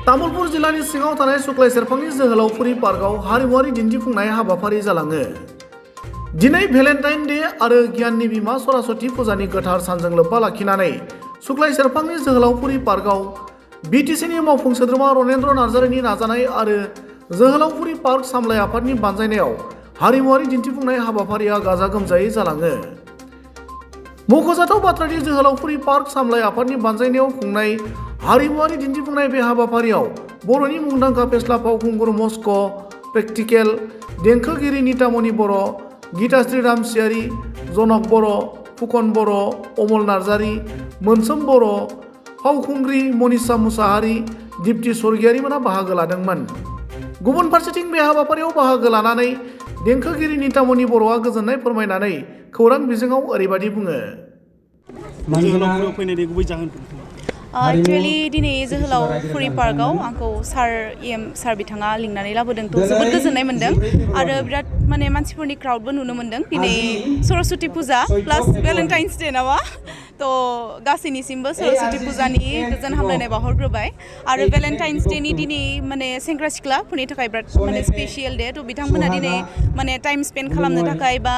तामुलपुर जिल्लानि सिङाव थानाय सुक्लाय सेरफांनि जोहोलावफुरि पार्कआव हारिमुआरि दिन्थिफुंनाय हाबाफारि जालाङो। दिनै भेलेन्टाइन डे आरो गियाननि बिमा सरस्वती फुजानि गोथार सानजों लोब्बा लाखिनानै सुक्लाय सेरफांनि जोहोलावफुरि पार्कआव बिटिसिनि मावफुं सोद्रोमा रनेन्द्र नार्जारिनि नाजानाय आरो जोहोलावफुरि पार्क सामलाय आफादनि बानजायनायाव हारिमुआरि दिन्थिफुंनाय हाबाफारिया गाजा गोमजायै जालाङो। मख'जाथाव बाथ्रादि जोहोलावफुरि पार्क सामलाय आफादनि बानजायनायाव खुंनाय हारिमुआरि दिन्थिफुंनाय बे हाबाफारियाव बर'नि मुंदांखा फेस्ला फावखुंगुर मस्क' प्रेक्टिकेल, देंखोगिरि नितामनि बर', गीताश्री रामसियारि, जनक बर', फुकन बर', अमल नार्जारि, मोनसोम बर', फावखुंग्रि मनिषा मुसाहारि, दिप्ति स्वर्गियारिमोना बाहागो लादोंमोन। गुबुन फारसेथिं बे हाबाफारियाव बाहागो लानानै देंखोगिरि नितामनि बर'आ गोजोननाय फोरमायनानै खौरां बिजोङाव ओरैबायदि बुङो। एक्चुअली दिनै जोहोलावफुरि पार्कआव आंखौ सार बिथाङा लिंनानै लाबोदों थ' जोबोद गोजोननाय मोन्दों आरो बिराद माने मानसिफोरनि क्राउडबो नुनो मोन्दों। दिनै सरस्वती फुजा प्लास भेलेन्टाइन्स डे नामा थ' गासैनिसिमबो सरस्वती फुजानि गोजोन हामलायनाय बावहरग्रोबाय आरो भेलेन्टाइन्स डेनि दिनै माने सेंग्रा सिख्लाफोरनि थाखाय बिराद माने स्पेसियेल डे थ' बिथांमोना दिनै माने टाइम स्पेन्ड खालामनो थाखाय बा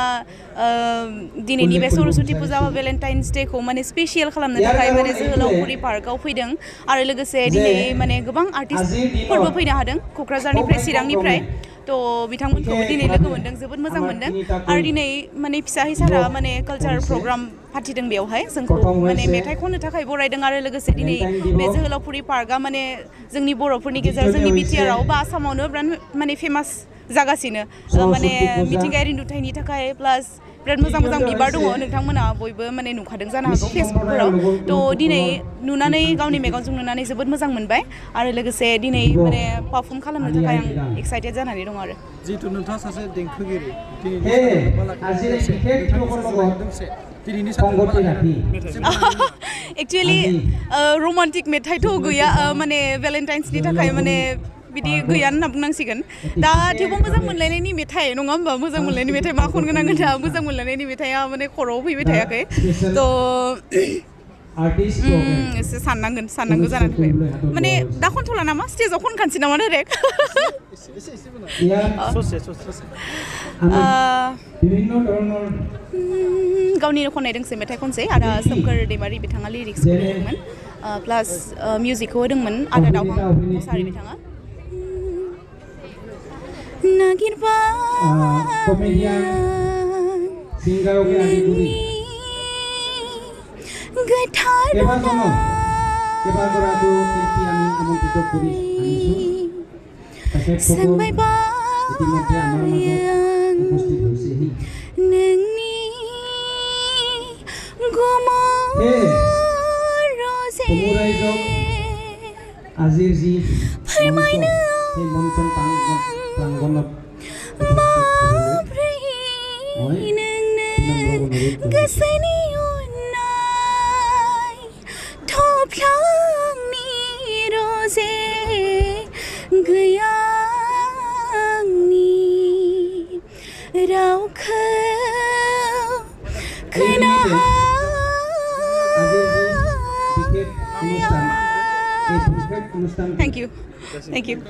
दिनैनि बे सरस्वती फुजा बा भेलेन्टाइन्स डेखौ माने स्पेसियेल खालामनो थाखाय माने जोहोलावफुरि पार्कआव फैदों आरो लोगोसे दिनै माने गोबां आर्टिस्टफोरबो फैनो हादों क'क्राझारनिफ्राय चिरांनिफ्राय थ' बिथांमोनखौबो दिनै लोगो मोन्दों जोबोद मोजां मोन्दों आरो दिनै माने फिसाहै सारा माने कालचार प्रग्राम फाथिदों बेवहाय जोंखौ माने मेथाइ खननो थाखाय बरायदों आरो लोगोसे दिनै बे जोहोलावफुरि पार्कआ माने जोंनि बर'फोरनि गेजेराव जोंनि बिटिआरआव बा आसामावनो बिराद माने फेमास जागासिनो माने मिथिंगायारि नुथायनि थाखाय प्लास बिराद मोजां मोजां बिबार दङ नोंथांमोना बयबो माने नुखादों जानो हागौ फेसबुकफोराव थ' दिनै नुनानै गावनि मेगनजों नुनानै जोबोद मोजां मोनबाय आरो लोगोसे दिनै माने पारफर्म खालामनो थाखाय आं एक्साइटेड जानानै दं आरो जिहेतु नोंथाङा सासे देंखोगिरि एक्चुअली रमान्टिक मेथाइथ' गैया माने भेलेन्टाइन्सनि थाखाय माने बिदि गैया होनना बुंनांसिगोन दा थेवबो मोजां मोनलायनायनि मेथाइ नङा होमबा मोजां मोनलायनायनि मेथाइ मा खनगोन आङो दा मोजां मोनलायनायनि मेथाइआ माने खर'आव फैबाय थायाखै थ' एसे साननांगौ जानानै फैबाय माने दा खनथ'ला नामा स्टेजाव खनखानोसै नामा डाइरेक्ट गावनिनो खननाय दोंसे मेथाइ खनसै आदा सोमखोर दैमारि बिथाङा लिरिक्सखौ होदोंमोन प्लास मिउजिकखौ होदोंमोन आदा दावहां मुसाहारि बिथाङा আজিৰ যি ফৰমাইনা সেই মঞ্চন প্ৰাংগণত गोसोनि अननाय थफ्लांनि रजे गैयानि रावखौ खोनाहा Thank you.